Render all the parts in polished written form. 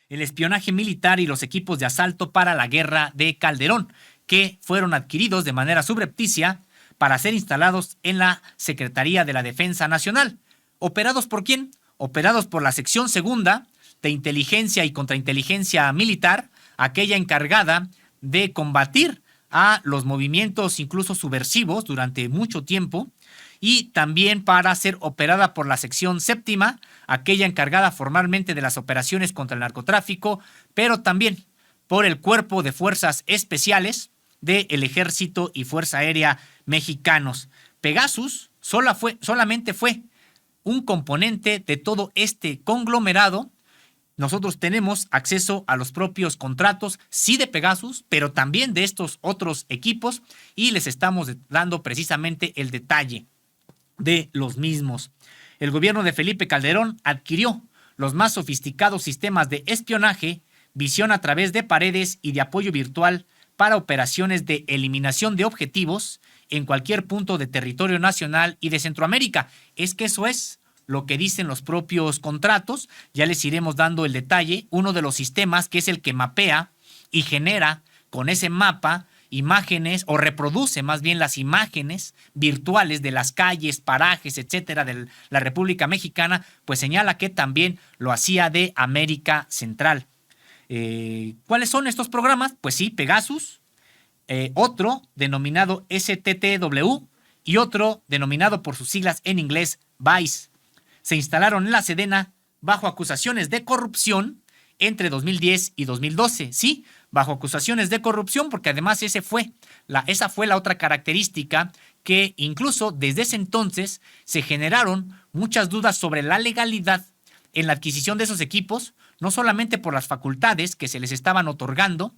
el espionaje militar y los equipos de asalto para la guerra de Calderón, que fueron adquiridos de manera subrepticia para ser instalados en la Secretaría de la Defensa Nacional. ¿Operados por quién? Operados por la sección segunda de inteligencia y contrainteligencia militar, aquella encargada de combatir a los movimientos incluso subversivos durante mucho tiempo, y también para ser operada por la sección séptima, aquella encargada formalmente de las operaciones contra el narcotráfico, pero también por el Cuerpo de Fuerzas Especiales del Ejército y Fuerza Aérea mexicanos. Pegasus solamente fue un componente de todo este conglomerado. Nosotros tenemos acceso a los propios contratos, sí de Pegasus, pero también de estos otros equipos, y les estamos dando precisamente el detalle de los mismos. El gobierno de Felipe Calderón adquirió los más sofisticados sistemas de espionaje, visión a través de paredes y de apoyo virtual para operaciones de eliminación de objetivos en cualquier punto de territorio nacional y de Centroamérica. Es que eso es lo que dicen los propios contratos. Ya les iremos dando el detalle. Uno de los sistemas, que es el que mapea y genera con ese mapa imágenes, o reproduce más bien las imágenes virtuales de las calles, parajes, etcétera, de la República Mexicana, pues señala que también lo hacía de América Central. ¿Cuáles son estos programas? Pues sí, Pegasus, otro denominado STTW y otro denominado por sus siglas en inglés VICE. Se instalaron en la Sedena bajo acusaciones de corrupción entre 2010 y 2012. Sí, bajo acusaciones de corrupción, porque además esa fue la otra característica, que incluso desde ese entonces se generaron muchas dudas sobre la legalidad en la adquisición de esos equipos, no solamente por las facultades que se les estaban otorgando,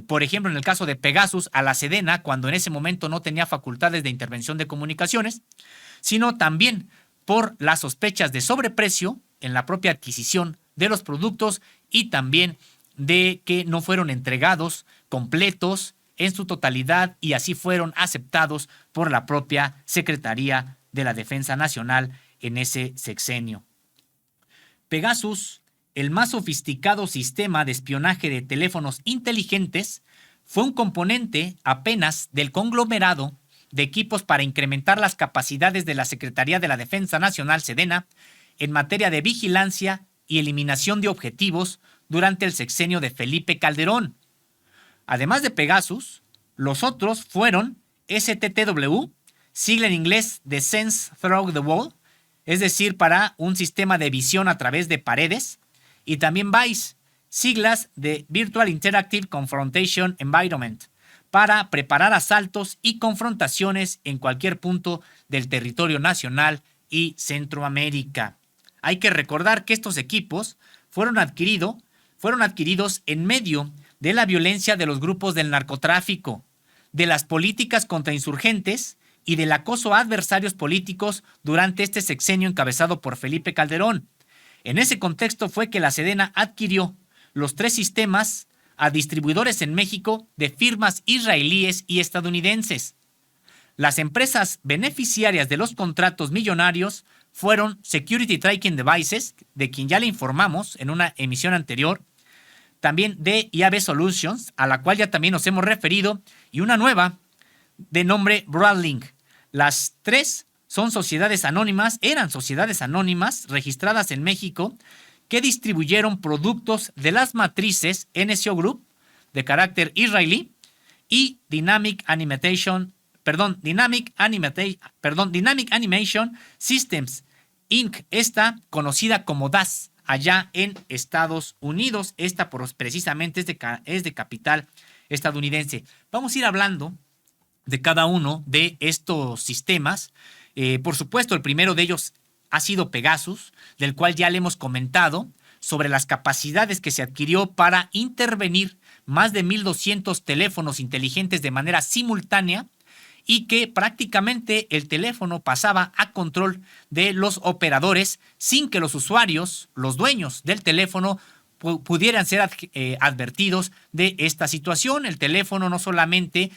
por ejemplo, en el caso de Pegasus a la Sedena, cuando en ese momento no tenía facultades de intervención de comunicaciones, sino también por las sospechas de sobreprecio en la propia adquisición de los productos, y también de que no fueron entregados completos en su totalidad, y así fueron aceptados por la propia Secretaría de la Defensa Nacional en ese sexenio. Pegasus, el más sofisticado sistema de espionaje de teléfonos inteligentes, fue un componente apenas del conglomerado de equipos para incrementar las capacidades de la Secretaría de la Defensa Nacional, Sedena, en materia de vigilancia y eliminación de objetivos durante el sexenio de Felipe Calderón. Además de Pegasus, los otros fueron STTW, sigla en inglés de Sense Through the Wall, es decir, para un sistema de visión a través de paredes, y también VICE, siglas de Virtual Interactive Confrontation Environment, para preparar asaltos y confrontaciones en cualquier punto del territorio nacional y Centroamérica. Hay que recordar que estos equipos fueron adquiridos en medio de la violencia de los grupos del narcotráfico, de las políticas contra insurgentes y del acoso a adversarios políticos durante este sexenio encabezado por Felipe Calderón. En ese contexto fue que la Sedena adquirió los 3 sistemas a distribuidores en México de firmas israelíes y estadounidenses. Las empresas beneficiarias de los contratos millonarios fueron Security Tracking Devices, de quien ya le informamos en una emisión anterior, también de IAB Solutions, a la cual ya también nos hemos referido, y una nueva de nombre Broadlink. Las 3 eran sociedades anónimas registradas en México, que distribuyeron productos de las matrices NSO Group de carácter israelí y Dynamic Animation Systems Inc., esta conocida como DAS, allá en Estados Unidos. Esta precisamente es de capital estadounidense. Vamos a ir hablando de cada uno de estos sistemas. Por supuesto, el primero de ellos ha sido Pegasus, del cual ya le hemos comentado sobre las capacidades que se adquirió para intervenir más de 1,200 teléfonos inteligentes de manera simultánea, y que prácticamente el teléfono pasaba a control de los operadores sin que los usuarios, los dueños del teléfono, pudieran ser advertidos de esta situación. El teléfono no solamente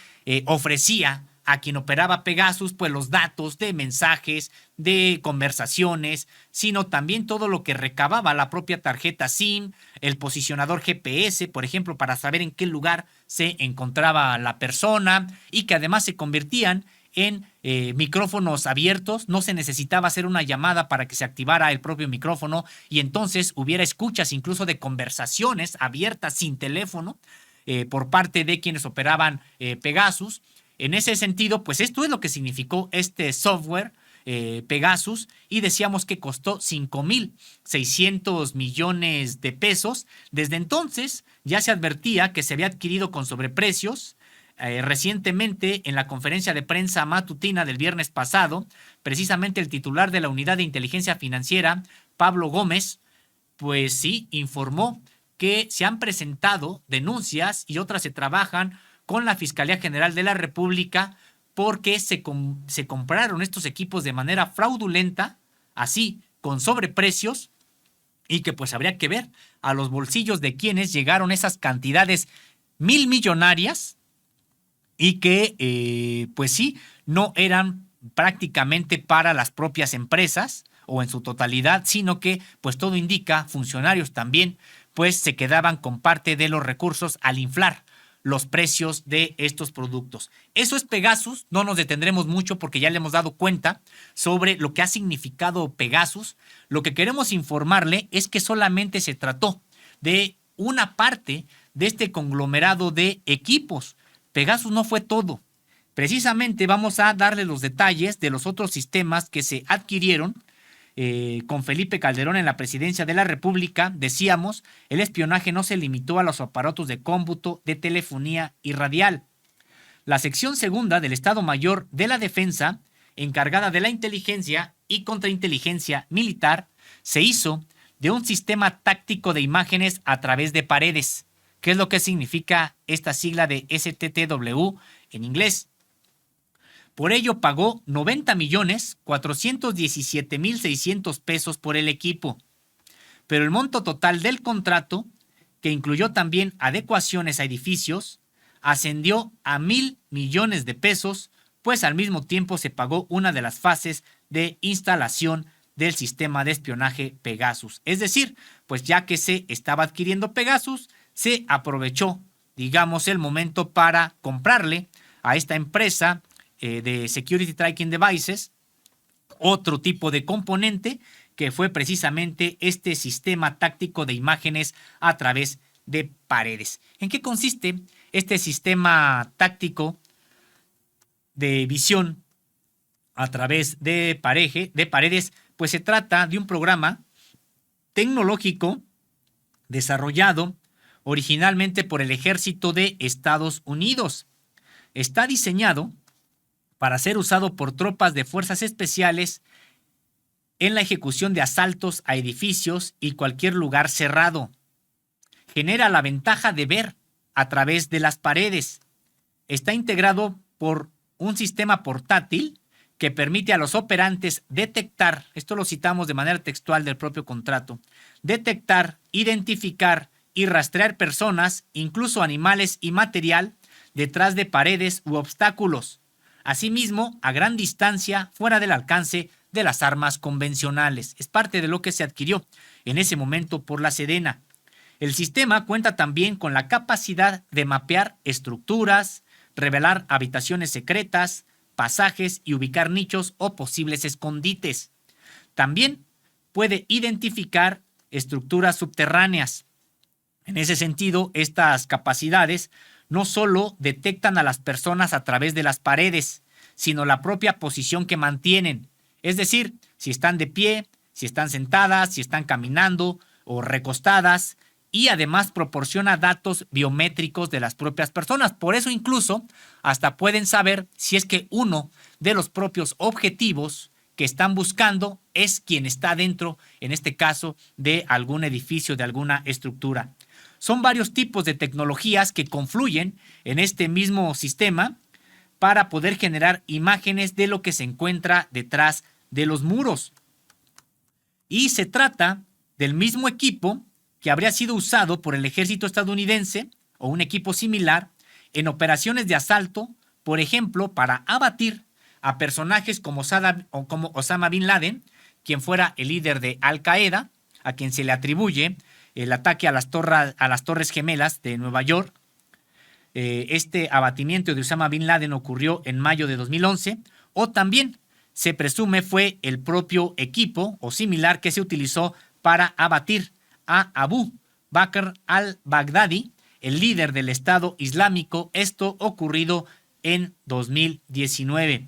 ofrecía a quien operaba Pegasus, pues los datos de mensajes, de conversaciones, sino también todo lo que recababa la propia tarjeta SIM, el posicionador GPS, por ejemplo, para saber en qué lugar se encontraba la persona, y que además se convertían en micrófonos abiertos. No se necesitaba hacer una llamada para que se activara el propio micrófono y entonces hubiera escuchas incluso de conversaciones abiertas sin teléfono por parte de quienes operaban Pegasus. En ese sentido, pues esto es lo que significó este software Pegasus, y decíamos que costó 5,600 millones de pesos. Desde entonces ya se advertía que se había adquirido con sobreprecios. Recientemente, en la conferencia de prensa matutina del viernes pasado, precisamente el titular de la Unidad de Inteligencia Financiera, Pablo Gómez, pues sí, informó que se han presentado denuncias y otras se trabajan con la Fiscalía General de la República porque se compraron estos equipos de manera fraudulenta, así, con sobreprecios, y que pues habría que ver a los bolsillos de quienes llegaron esas cantidades millonarias y que pues sí, no eran prácticamente para las propias empresas o en su totalidad, sino que pues todo indica, funcionarios también, pues se quedaban con parte de los recursos al inflar los precios de estos productos. Eso es Pegasus, no nos detendremos mucho porque ya le hemos dado cuenta sobre lo que ha significado Pegasus. Lo que queremos informarle es que solamente se trató de una parte de este conglomerado de equipos. Pegasus no fue todo. Precisamente vamos a darle los detalles de los otros sistemas que se adquirieron con Felipe Calderón en la presidencia de la República. Decíamos, el espionaje no se limitó a los aparatos de cómputo, de telefonía y radial. La sección segunda del Estado Mayor de la Defensa, encargada de la inteligencia y contrainteligencia militar, se hizo de un sistema táctico de imágenes a través de paredes. ¿Qué es lo que significa esta sigla de STTW en inglés? Por ello pagó 90,417,600 pesos por el equipo. Pero el monto total del contrato, que incluyó también adecuaciones a edificios, ascendió a 1,000 millones de pesos, pues al mismo tiempo se pagó una de las fases de instalación del sistema de espionaje Pegasus. Es decir, pues ya que se estaba adquiriendo Pegasus, se aprovechó, digamos, el momento para comprarle a esta empresa de Security Tracking Devices otro tipo de componente, que fue precisamente este sistema táctico de imágenes a través de paredes. ¿En qué consiste este sistema táctico de visión a través de paredes? Pues se trata de un programa tecnológico desarrollado originalmente por el Ejército de Estados Unidos. Está diseñado para ser usado por tropas de fuerzas especiales en la ejecución de asaltos a edificios y cualquier lugar cerrado. Genera la ventaja de ver a través de las paredes. Está integrado por un sistema portátil que permite a los operantes detectar, esto lo citamos de manera textual del propio contrato, detectar, identificar y rastrear personas, incluso animales y material, detrás de paredes u obstáculos. Asimismo, a gran distancia, fuera del alcance de las armas convencionales. Es parte de lo que se adquirió en ese momento por la Sedena. El sistema cuenta también con la capacidad de mapear estructuras, revelar habitaciones secretas, pasajes y ubicar nichos o posibles escondites. También puede identificar estructuras subterráneas. En ese sentido, estas capacidades no solo detectan a las personas a través de las paredes, sino la propia posición que mantienen. Es decir, si están de pie, si están sentadas, si están caminando o recostadas, y además proporciona datos biométricos de las propias personas. Por eso incluso hasta pueden saber si es que uno de los propios objetivos que están buscando es quien está dentro, en este caso, de algún edificio, de alguna estructura. Son varios tipos de tecnologías que confluyen en este mismo sistema para poder generar imágenes de lo que se encuentra detrás de los muros. Y se trata del mismo equipo que habría sido usado por el ejército estadounidense o un equipo similar en operaciones de asalto por ejemplo, para abatir a personajes como Osama Bin Laden, quien fuera el líder de Al Qaeda, a quien se le atribuye el ataque a las Torres Gemelas de Nueva York. Este abatimiento de Osama Bin Laden ocurrió en mayo de 2011, o también se presume fue el propio equipo o similar que se utilizó para abatir a Abu Bakr al-Baghdadi, el líder del Estado Islámico, esto ocurrido en 2019.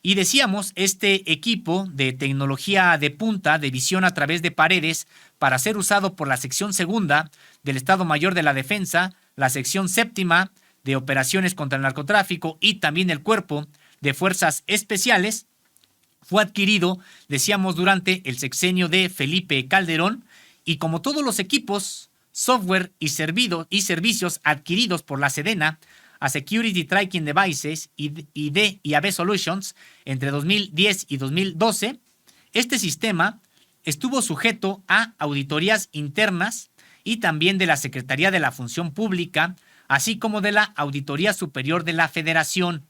Y decíamos, este equipo de tecnología de punta de visión a través de paredes para ser usado por la sección segunda del Estado Mayor de la Defensa, la sección séptima de operaciones contra el narcotráfico y también el cuerpo de fuerzas especiales, fue adquirido, decíamos, durante el sexenio de Felipe Calderón, y como todos los equipos, software y servicios adquiridos por la Sedena a Security Tracking Devices y AB Solutions entre 2010 y 2012, este sistema estuvo sujeto a auditorías internas y también de la Secretaría de la Función Pública, así como de la Auditoría Superior de la Federación.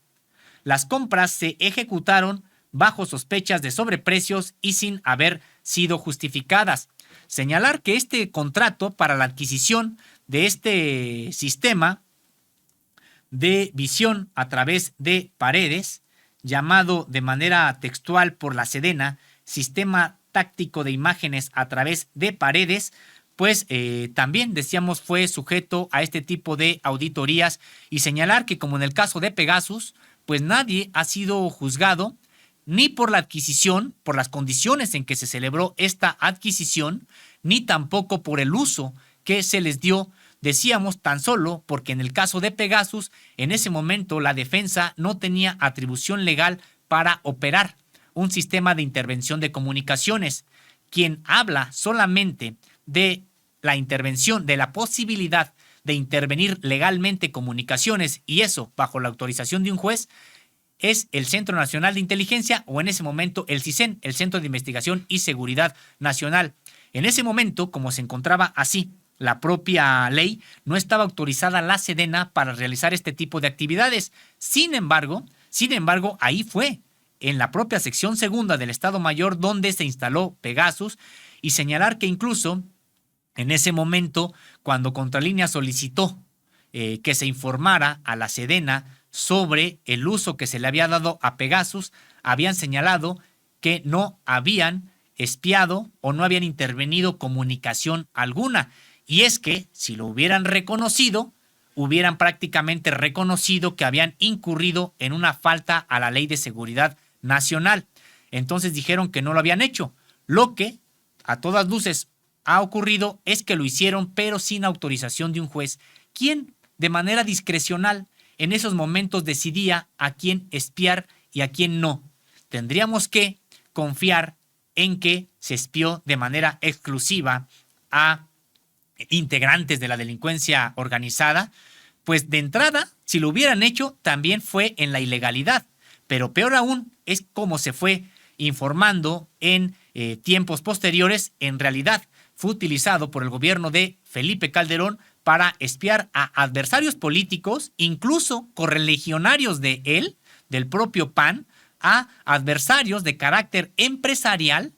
Las compras se ejecutaron bajo sospechas de sobreprecios y sin haber sido justificadas. Señalar que este contrato para la adquisición de este sistema de visión a través de paredes, llamado de manera textual por la Sedena Sistema Táctico de Imágenes a través de paredes, pues también decíamos fue sujeto a este tipo de auditorías, y señalar que como en el caso de Pegasus, pues nadie ha sido juzgado ni por la adquisición, por las condiciones en que se celebró esta adquisición, ni tampoco por el uso que se les dio. Decíamos tan solo porque en el caso de Pegasus, en ese momento la defensa no tenía atribución legal para operar un sistema de intervención de comunicaciones. Quien habla solamente de la intervención, de la posibilidad de intervenir legalmente comunicaciones, y eso bajo la autorización de un juez, es el Centro Nacional de Inteligencia, o en ese momento el CISEN, el Centro de Investigación y Seguridad Nacional. En ese momento, como se encontraba así la propia ley, no estaba autorizada la Sedena para realizar este tipo de actividades. Sin embargo, ahí fue, en la propia sección segunda del Estado Mayor, donde se instaló Pegasus, y señalar que incluso en ese momento, cuando Contralínea solicitó que se informara a la Sedena sobre el uso que se le había dado a Pegasus, habían señalado que no habían espiado o no habían intervenido comunicación alguna. Y es que si lo hubieran reconocido, hubieran prácticamente reconocido que habían incurrido en una falta a la Ley de Seguridad Nacional. Entonces dijeron que no lo habían hecho. Lo que a todas luces ha ocurrido es que lo hicieron, pero sin autorización de un juez, quien de manera discrecional en esos momentos decidía a quién espiar y a quién no. Tendríamos que confiar en que se espió de manera exclusiva a integrantes de la delincuencia organizada, pues de entrada, si lo hubieran hecho, también fue en la ilegalidad. Pero peor aún es cómo se fue informando en tiempos posteriores. En realidad fue utilizado por el gobierno de Felipe Calderón para espiar a adversarios políticos, incluso correligionarios de él, del propio PAN, a adversarios de carácter empresarial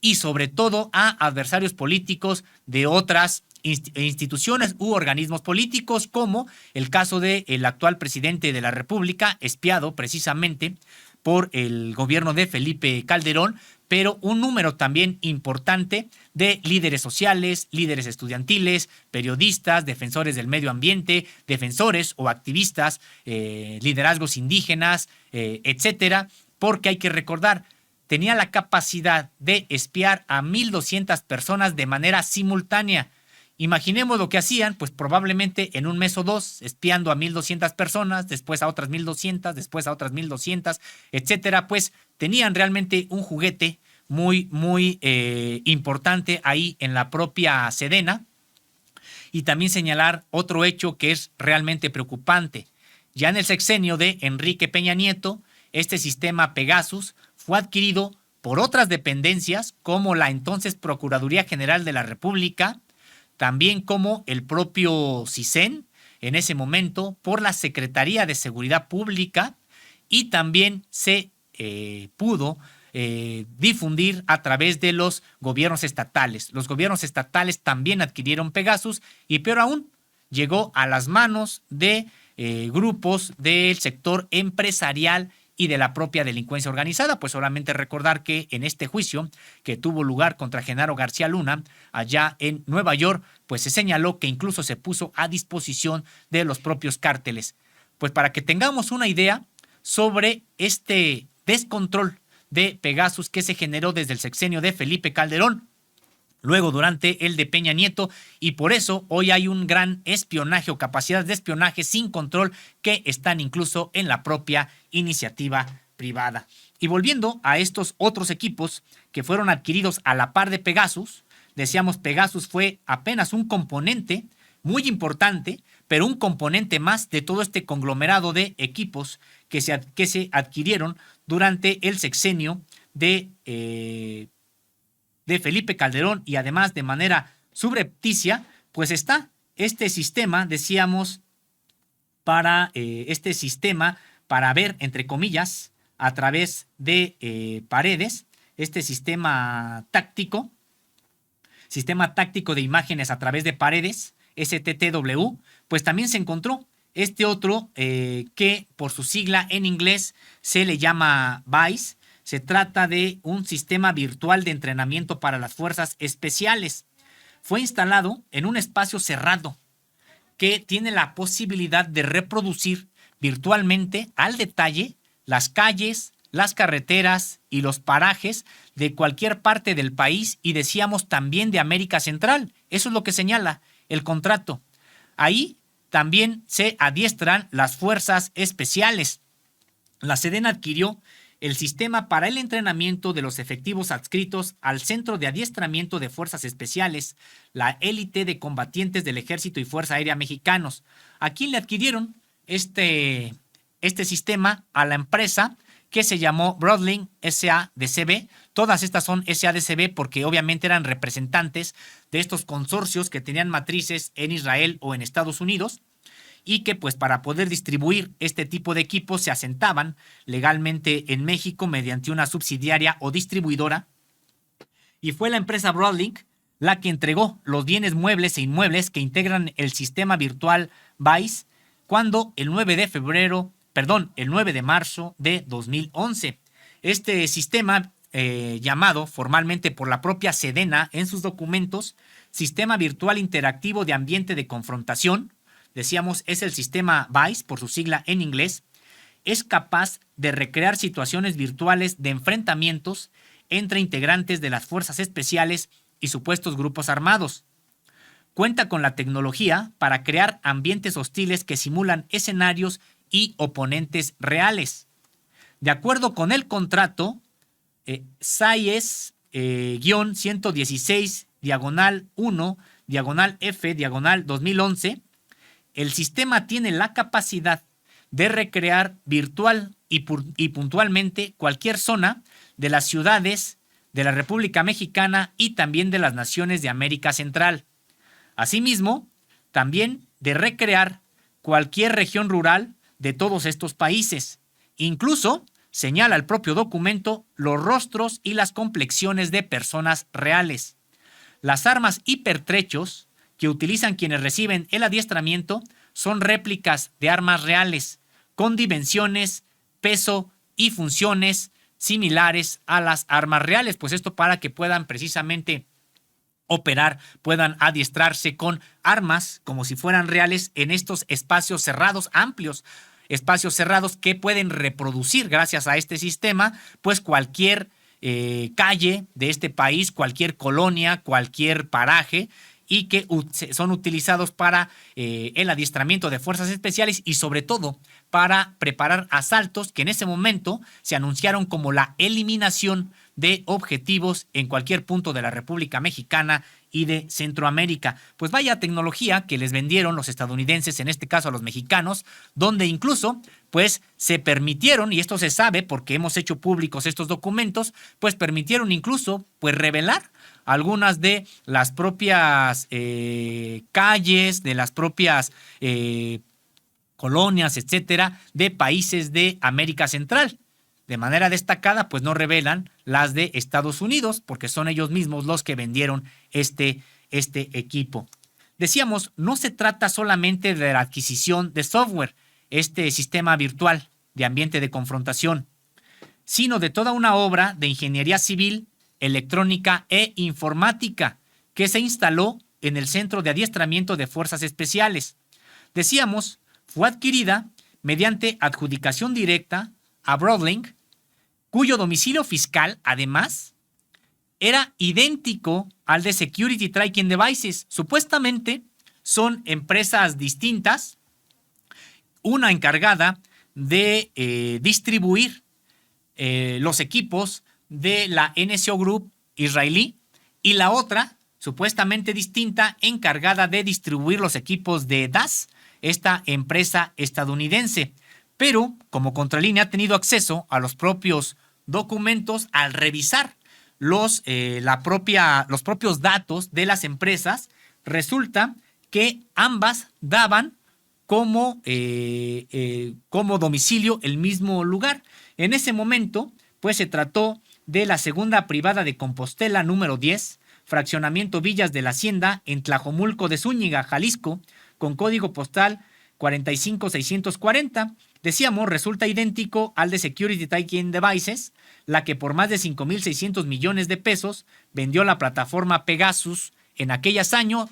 y sobre todo a adversarios políticos de otras instituciones u organismos políticos, como el caso del actual presidente de la República, espiado precisamente por el gobierno de Felipe Calderón, pero un número también importante de líderes sociales, líderes estudiantiles, periodistas, defensores del medio ambiente, defensores o activistas, liderazgos indígenas, etcétera, porque hay que recordar, tenía la capacidad de espiar a 1,200 personas de manera simultánea. Imaginemos lo que hacían, pues probablemente en un mes o dos, espiando a 1,200 personas, después a otras 1,200, después a otras 1,200, etcétera. Pues tenían realmente un juguete muy importante ahí en la propia Sedena. Y también señalar otro hecho que es realmente preocupante. Ya en el sexenio de Enrique Peña Nieto, este sistema Pegasus fue adquirido por otras dependencias como la entonces Procuraduría General de la República, también como el propio CISEN, en ese momento por la Secretaría de Seguridad Pública y también se pudo difundir a través de los gobiernos estatales. Los gobiernos estatales también adquirieron Pegasus y peor aún, llegó a las manos de grupos del sector empresarial y de la propia delincuencia organizada. Pues solamente recordar que en este juicio que tuvo lugar contra Genaro García Luna allá en Nueva York, pues se señaló que incluso se puso a disposición de los propios cárteles. Pues para que tengamos una idea sobre este descontrol de Pegasus que se generó desde el sexenio de Felipe Calderón, luego durante el de Peña Nieto, y por eso hoy hay un gran espionaje o capacidades de espionaje sin control que están incluso en la propia iniciativa privada. Y volviendo a estos otros equipos que fueron adquiridos a la par de Pegasus, decíamos Pegasus fue apenas un componente muy importante, pero un componente más de todo este conglomerado de equipos que se adquirieron durante el sexenio de Felipe Calderón, y además de manera subrepticia, pues está este sistema, decíamos, para ver, entre comillas, a través de paredes, este sistema táctico de imágenes a través de paredes, STTW, pues también se encontró este otro que por su sigla en inglés se le llama VICE. Se trata de un sistema virtual de entrenamiento para las fuerzas especiales. Fue instalado en un espacio cerrado que tiene la posibilidad de reproducir virtualmente al detalle las calles, las carreteras y los parajes de cualquier parte del país, y decíamos también de América Central. Eso es lo que señala el contrato. Ahí también se adiestran las fuerzas especiales. La Sedena adquirió el sistema para el entrenamiento de los efectivos adscritos al Centro de Adiestramiento de Fuerzas Especiales, la élite de combatientes del Ejército y Fuerza Aérea Mexicanos. ¿A quién le adquirieron este sistema? A la empresa que se llamó Broadlink SADCB. Todas estas son SADCB porque obviamente eran representantes de estos consorcios que tenían matrices en Israel o en Estados Unidos, y que pues para poder distribuir este tipo de equipos se asentaban legalmente en México mediante una subsidiaria o distribuidora, y fue la empresa Broadlink la que entregó los bienes muebles e inmuebles que integran el sistema virtual VICE cuando el 9 de marzo de 2011. Este sistema, llamado formalmente por la propia Sedena en sus documentos Sistema Virtual Interactivo de Ambiente de Confrontación, decíamos, es el sistema VICE, por su sigla en inglés, es capaz de recrear situaciones virtuales de enfrentamientos entre integrantes de las fuerzas especiales y supuestos grupos armados. Cuenta con la tecnología para crear ambientes hostiles que simulan escenarios y oponentes reales. De acuerdo con el contrato, SAES-1-1-F-2011, el sistema tiene la capacidad de recrear virtual y puntualmente cualquier zona de las ciudades de la República Mexicana y también de las naciones de América Central. Asimismo, también de recrear cualquier región rural de todos estos países. Incluso, señala el propio documento, los rostros y las complexiones de personas reales. Las armas y pertrechos que utilizan quienes reciben el adiestramiento son réplicas de armas reales, con dimensiones, peso y funciones similares a las armas reales. Pues esto para que puedan precisamente operar, puedan adiestrarse con armas como si fueran reales en estos espacios cerrados, amplios espacios cerrados que pueden reproducir gracias a este sistema, pues cualquier calle de este país, cualquier colonia, cualquier paraje, y que son utilizados para el adiestramiento de fuerzas especiales y sobre todo para preparar asaltos que en ese momento se anunciaron como la eliminación de objetivos en cualquier punto de la República Mexicana y de Centroamérica. Pues vaya tecnología que les vendieron los estadounidenses, en este caso a los mexicanos, donde incluso pues se permitieron, y esto se sabe porque hemos hecho públicos estos documentos, pues permitieron incluso pues revelar algunas de las propias calles, de las propias colonias, etcétera, de países de América Central. De manera destacada, pues no revelan las de Estados Unidos, porque son ellos mismos los que vendieron este equipo. Decíamos, no se trata solamente de la adquisición de software, este sistema virtual de ambiente de confrontación, sino de toda una obra de ingeniería civil, electrónica e informática que se instaló en el Centro de Adiestramiento de Fuerzas Especiales. Decíamos, fue adquirida mediante adjudicación directa a Broadlink, cuyo domicilio fiscal, además, era idéntico al de Security Tracking Devices. Supuestamente son empresas distintas, una encargada de distribuir los equipos de la NSO Group israelí y la otra, supuestamente distinta, encargada de distribuir los equipos de DAS, esta empresa estadounidense. Pero, como Contralínea ha tenido acceso a los propios documentos, al revisar los propios datos de las empresas, resulta que ambas daban como domicilio el mismo lugar. En ese momento, pues se trató de la segunda privada de Compostela número 10, fraccionamiento Villas de la Hacienda, en Tlajomulco de Zúñiga, Jalisco, con código postal 45640. Decíamos, resulta idéntico al de Security Tracking Devices, la que por más de 5,600 millones de pesos vendió la plataforma Pegasus en aquellos años,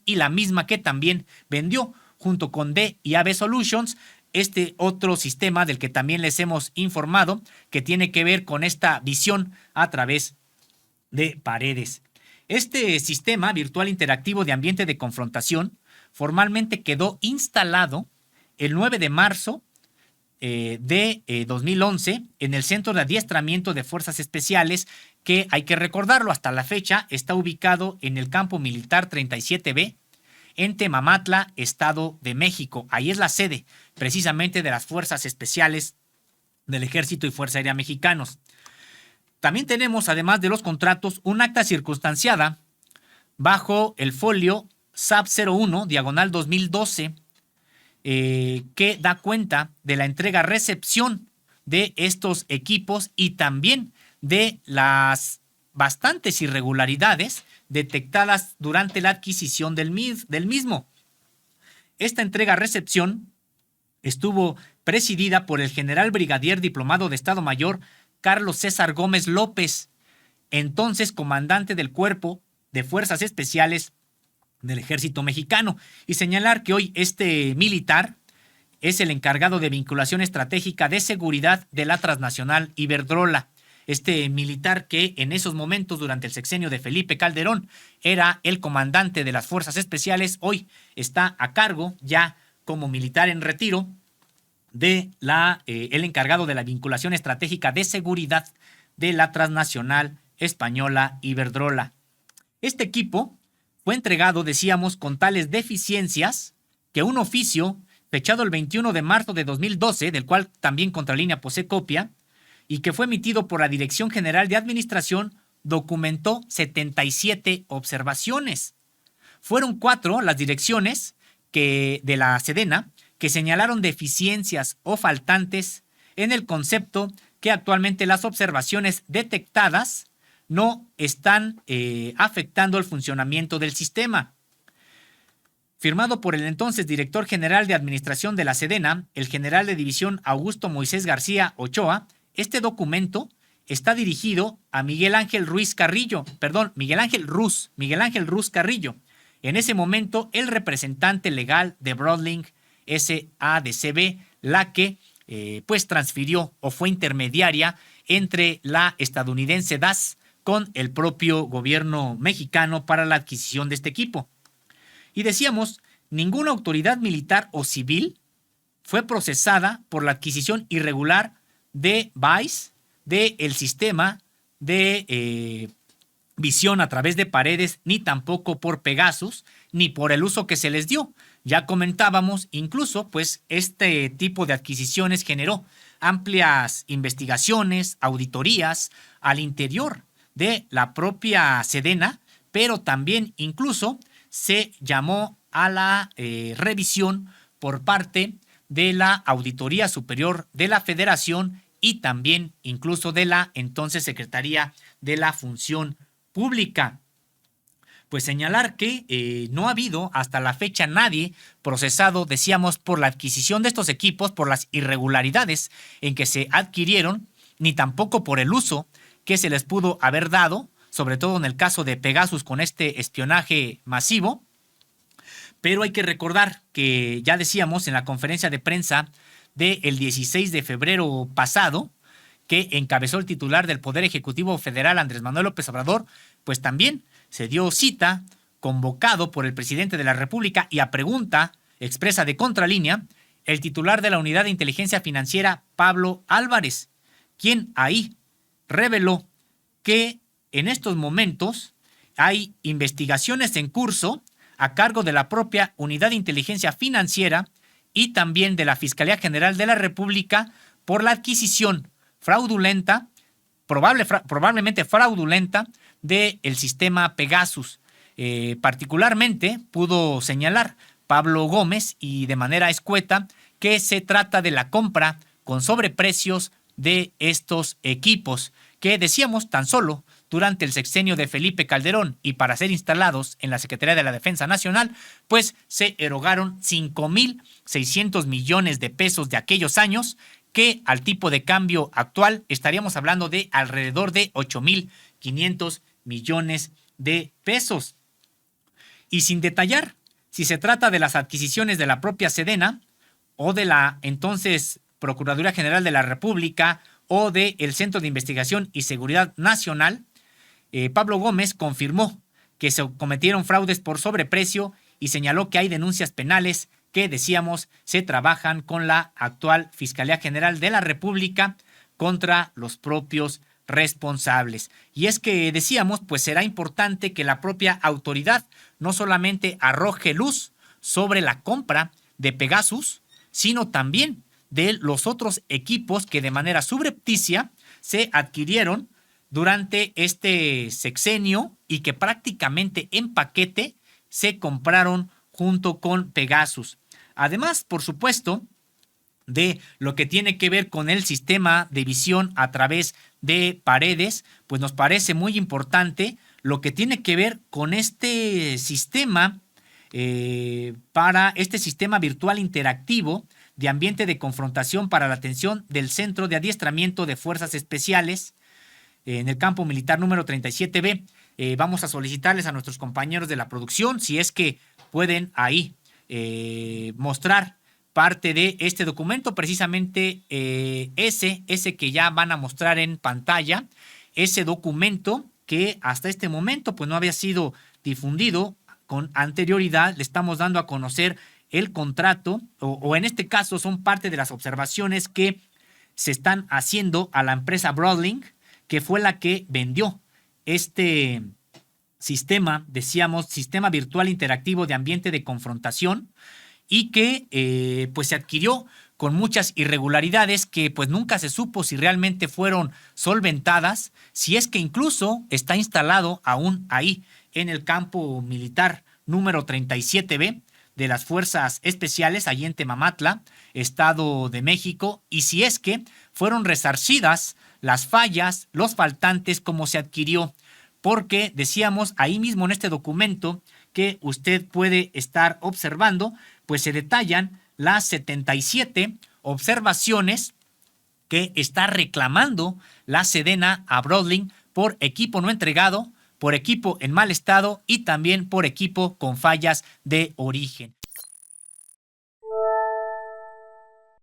y la misma que también vendió junto con D&AB Solutions, este otro sistema del que también les hemos informado, que tiene que ver con esta visión a través de paredes. Este sistema virtual interactivo de ambiente de confrontación formalmente quedó instalado el 9 de marzo de 2011 en el Centro de Adiestramiento de Fuerzas Especiales, que hay que recordarlo, hasta la fecha está ubicado en el Campo Militar 37B, en Temamatla, Estado de México. Ahí es la sede precisamente de las Fuerzas Especiales del Ejército y Fuerza Aérea Mexicanos. También tenemos, además de los contratos, un acta circunstanciada bajo el folio SAP 01, diagonal 2012, que da cuenta de la entrega-recepción de estos equipos y también de las bastantes irregularidades detectadas durante la adquisición del mismo. Esta entrega-recepción estuvo presidida por el general brigadier diplomado de Estado Mayor Carlos César Gómez López, entonces comandante del Cuerpo de Fuerzas Especiales del Ejército Mexicano, y señalar que hoy este militar es el encargado de vinculación estratégica de seguridad de la transnacional Iberdrola. Este militar que en esos momentos, durante el sexenio de Felipe Calderón, era el comandante de las Fuerzas Especiales, hoy está a cargo, ya como militar en retiro, de el encargado de la vinculación estratégica de seguridad de la transnacional española Iberdrola. Este equipo fue entregado, decíamos, con tales deficiencias que un oficio fechado el 21 de marzo de 2012, del cual también Contralínea posee copia, y que fue emitido por la Dirección General de Administración, documentó 77 observaciones. Fueron 4 las direcciones de la Sedena que señalaron deficiencias o faltantes en el concepto que actualmente las observaciones detectadas no están afectando el funcionamiento del sistema. Firmado por el entonces director general de Administración de la Sedena, el general de división Augusto Moisés García Ochoa, este documento está dirigido a Miguel Ángel Ruz Carrillo, en ese momento el representante legal de Broadlink SADCB, la que pues transfirió o fue intermediaria entre la estadounidense DAS con el propio gobierno mexicano para la adquisición de este equipo. Y decíamos, ninguna autoridad militar o civil fue procesada por la adquisición irregular de VICE, del sistema de visión a través de Paredes, ni tampoco por Pegasus, ni por el uso que se les dio. Ya comentábamos, incluso, pues este tipo de adquisiciones generó amplias investigaciones, auditorías al interior de la propia Sedena, pero también incluso se llamó a la revisión por parte de la Auditoría Superior de la Federación y también incluso de la entonces Secretaría de la Función Pública. Pues señalar que no ha habido hasta la fecha nadie procesado, decíamos, por la adquisición de estos equipos, por las irregularidades en que se adquirieron, ni tampoco por el uso que se les pudo haber dado, sobre todo en el caso de Pegasus con este espionaje masivo. Pero hay que recordar que ya decíamos en la conferencia de prensa del 16 de febrero pasado, que encabezó el titular del Poder Ejecutivo Federal, Andrés Manuel López Obrador, pues también se dio cita, convocado por el presidente de la República y a pregunta expresa de contralínea, el titular de la Unidad de Inteligencia Financiera, Pablo Álvarez, quien ahí reveló que en estos momentos hay investigaciones en curso a cargo de la propia Unidad de Inteligencia Financiera y también de la Fiscalía General de la República por la adquisición fraudulenta, probablemente fraudulenta, del sistema Pegasus. Particularmente pudo señalar Pablo Gómez y de manera escueta que se trata de la compra con sobreprecios de estos equipos que decíamos tan solo durante el sexenio de Felipe Calderón y para ser instalados en la Secretaría de la Defensa Nacional, pues se erogaron 5,600 millones de pesos de aquellos años, que al tipo de cambio actual estaríamos hablando de alrededor de 8,500 millones de pesos. Y sin detallar si se trata de las adquisiciones de la propia Sedena o de la entonces Procuraduría General de la República o del Centro de Investigación y Seguridad Nacional, Pablo Gómez confirmó que se cometieron fraudes por sobreprecio y señaló que hay denuncias penales que, decíamos, se trabajan con la actual Fiscalía General de la República contra los propios responsables. Y es que, decíamos, pues será importante que la propia autoridad no solamente arroje luz sobre la compra de Pegasus, sino también de los otros equipos que de manera subrepticia se adquirieron durante este sexenio y que prácticamente en paquete se compraron junto con Pegasus. Además, por supuesto, de lo que tiene que ver con el sistema de visión a través de Paredes, pues nos parece muy importante lo que tiene que ver con este sistema para este sistema virtual interactivo de ambiente de confrontación para la atención del Centro de Adiestramiento de Fuerzas Especiales en el campo militar número 37B. Vamos a solicitarles a nuestros compañeros de la producción si es que pueden ahí mostrar parte de este documento, precisamente ese que ya van a mostrar en pantalla, ese documento que hasta este momento pues no había sido difundido con anterioridad. Le estamos dando a conocer el contrato o en este caso son parte de las observaciones que se están haciendo a la empresa Broadlink, que fue la que vendió este sistema, decíamos, sistema virtual interactivo de ambiente de confrontación, y que pues se adquirió con muchas irregularidades que pues nunca se supo si realmente fueron solventadas, si es que incluso está instalado aún ahí en el campo militar número 37B de las Fuerzas Especiales, allí en Temamatla, Estado de México, y si es que fueron resarcidas las fallas, los faltantes, como se adquirió, porque decíamos ahí mismo en este documento que usted puede estar observando, pues se detallan las 77 observaciones que está reclamando la Sedena a Broadlink por equipo no entregado, por equipo en mal estado y también por equipo con fallas de origen.